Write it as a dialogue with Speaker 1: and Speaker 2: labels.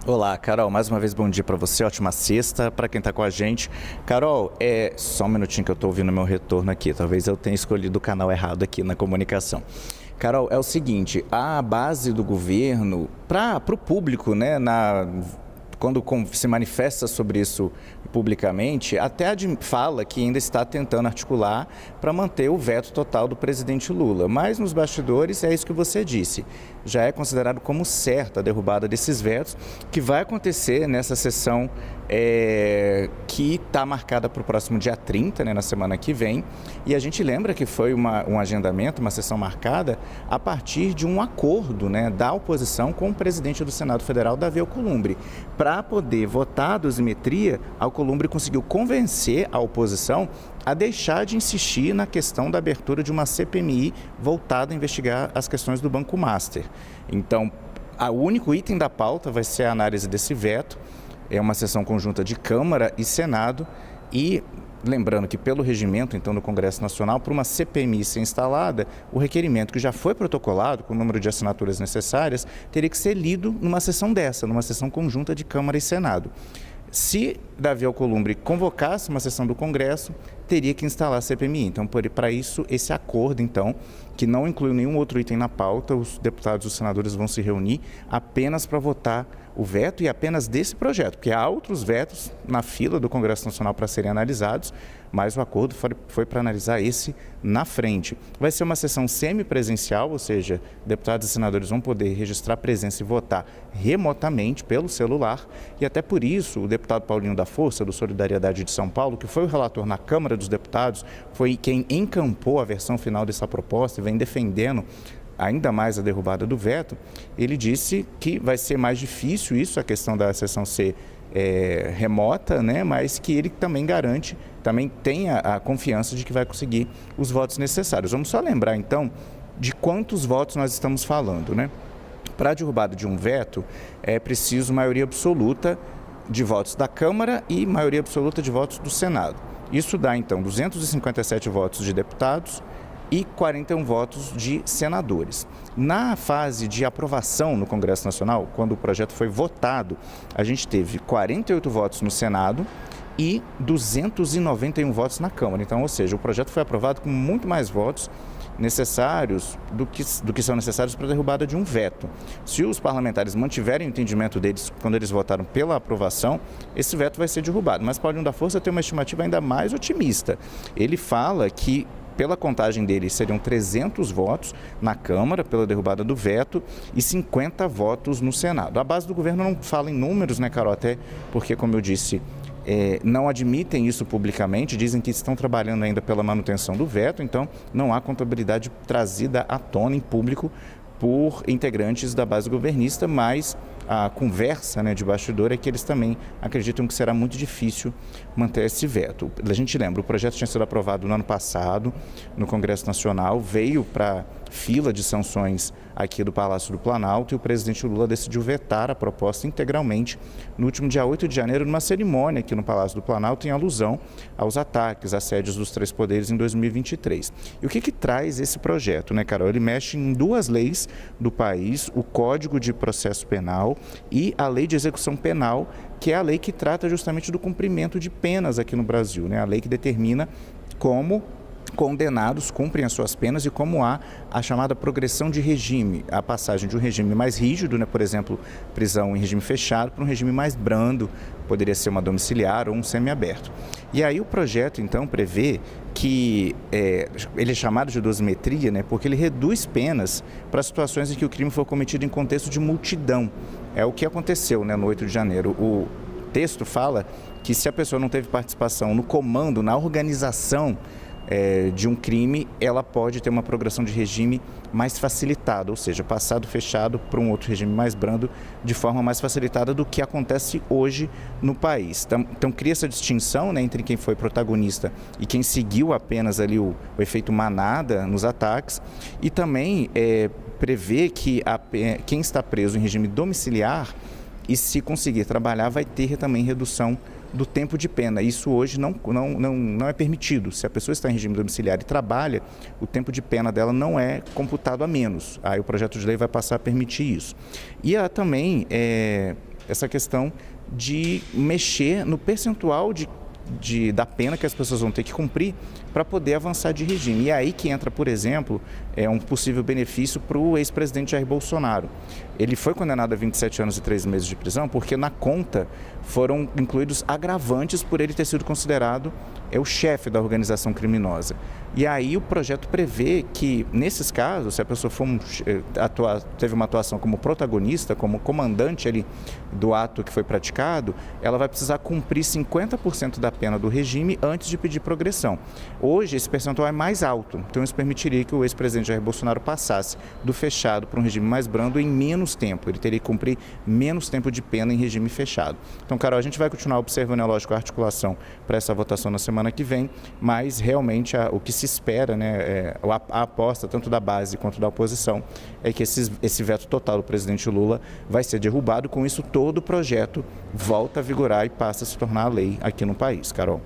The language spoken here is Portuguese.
Speaker 1: Olá, Carol, mais uma vez bom dia para você, ótima sexta para quem está com a gente. Carol, só um minutinho que eu estou ouvindo meu retorno aqui, talvez eu tenha escolhido o canal errado aqui na comunicação. Carol, é o seguinte, a base do governo, para o público, né, quando se manifesta sobre isso publicamente, até fala que ainda está tentando articular para manter o veto total do presidente Lula. Mas nos bastidores é isso que você disse. Já é considerado como certa a derrubada desses vetos, que vai acontecer nessa sessão que está marcada para o próximo dia 30, né, na semana que vem. E a gente lembra que foi um agendamento, uma sessão marcada a partir de um acordo, né, da oposição com o presidente do Senado Federal, Davi Alcolumbre. Para poder votar a dosimetria, Alcolumbre conseguiu convencer a oposição a deixar de insistir na questão da abertura de uma CPMI voltada a investigar as questões do Banco Master. Então, o único item da pauta vai ser a análise desse veto. É uma sessão conjunta de Câmara e Senado e, lembrando que pelo regimento, então, do Congresso Nacional, para uma CPMI ser instalada, o requerimento que já foi protocolado, com o número de assinaturas necessárias, teria que ser lido numa sessão dessa, numa sessão conjunta de Câmara e Senado. Se Davi Alcolumbre convocasse uma sessão do Congresso, teria que instalar a CPMI. Então, para isso, esse acordo, então, que não inclui nenhum outro item na pauta, os deputados e os senadores vão se reunir apenas para votar o veto e apenas desse projeto, porque há outros vetos na fila do Congresso Nacional para serem analisados, mas o acordo foi para analisar esse na frente. Vai ser uma sessão semipresencial, ou seja, deputados e senadores vão poder registrar presença e votar remotamente pelo celular, e até por isso o deputado Paulinho da Força, do Solidariedade de São Paulo, que foi o relator na Câmara dos Deputados, foi quem encampou a versão final dessa proposta e vem defendendo ainda mais a derrubada do veto. Ele disse que vai ser mais difícil isso, a questão da sessão ser remota, né? Mas que ele também garante, também tem a confiança de que vai conseguir os votos necessários. Vamos só lembrar, então, de quantos votos nós estamos falando, né? Para a derrubada de um veto, é preciso maioria absoluta de votos da Câmara e maioria absoluta de votos do Senado. Isso dá, então, 257 votos de deputados e 41 votos de senadores. Na fase de aprovação no Congresso Nacional, quando o projeto foi votado, a gente teve 48 votos no Senado e 291 votos na Câmara. Então, ou seja, o projeto foi aprovado com muito mais votos necessários do que são necessários para a derrubada de um veto. Se os parlamentares mantiverem o entendimento deles quando eles votaram pela aprovação, esse veto vai ser derrubado. Mas Paulinho da Força tem uma estimativa ainda mais otimista. Ele fala que, pela contagem dele, seriam 300 votos na Câmara pela derrubada do veto e 50 votos no Senado. A base do governo não fala em números, né, Carol? Até porque, como eu disse, não admitem isso publicamente, dizem que estão trabalhando ainda pela manutenção do veto, então não há contabilidade trazida à tona em público por integrantes da base governista, mas a conversa, né, de bastidor é que eles também acreditam que será muito difícil manter esse veto. A gente lembra, o projeto tinha sido aprovado no ano passado no Congresso Nacional, veio para fila de sanções aqui do Palácio do Planalto e o presidente Lula decidiu vetar a proposta integralmente no último dia 8 de janeiro, numa cerimônia aqui no Palácio do Planalto, em alusão aos ataques, assédios dos três poderes em 2023. E o que traz esse projeto, né, Carol? Ele mexe em duas leis do país, o Código de Processo Penal e a Lei de Execução Penal, que é a lei que trata justamente do cumprimento de penas aqui no Brasil, né? A lei que determina como condenados cumprem as suas penas e como há a chamada progressão de regime, a passagem de um regime mais rígido, né, por exemplo, prisão em regime fechado, para um regime mais brando, poderia ser uma domiciliar ou um semiaberto. E aí o projeto, então, prevê que ele é chamado de dosimetria, né, porque ele reduz penas para situações em que o crime for cometido em contexto de multidão. É o que aconteceu, né, no 8 de janeiro. O texto fala que se a pessoa não teve participação no comando, na organização de um crime, ela pode ter uma progressão de regime mais facilitada, ou seja, passar do fechado para um outro regime mais brando de forma mais facilitada do que acontece hoje no país. Então cria essa distinção, né, entre quem foi protagonista e quem seguiu apenas ali o efeito manada nos ataques, e também prevê que quem está preso em regime domiciliar e se conseguir trabalhar vai ter também redução do tempo de pena. Isso hoje não é permitido. Se a pessoa está em regime domiciliar e trabalha, o tempo de pena dela não é computado a menos. Aí o projeto de lei vai passar a permitir isso. E ela também essa questão de mexer no percentual da pena que as pessoas vão ter que cumprir para poder avançar de regime. E é aí que entra, por exemplo, um possível benefício para o ex-presidente Jair Bolsonaro. Ele foi condenado a 27 anos e 3 meses de prisão porque na conta foram incluídos agravantes por ele ter sido considerado o chefe da organização criminosa. E aí o projeto prevê que, nesses casos, se a pessoa teve uma atuação como protagonista, como comandante ali do ato que foi praticado, ela vai precisar cumprir 50% da pena do regime antes de pedir progressão. Hoje, esse percentual é mais alto, então isso permitiria que o ex-presidente Jair Bolsonaro passasse do fechado para um regime mais brando em menos tempo. Ele teria que cumprir menos tempo de pena em regime fechado. Então, Carol, a gente vai continuar observando, lógico, a articulação para essa votação na semana que vem, mas realmente o que se espera, né, a aposta tanto da base quanto da oposição, é que esse veto total do presidente Lula vai ser derrubado. Com isso, todo o projeto volta a vigorar e passa a se tornar lei aqui no país. Carol.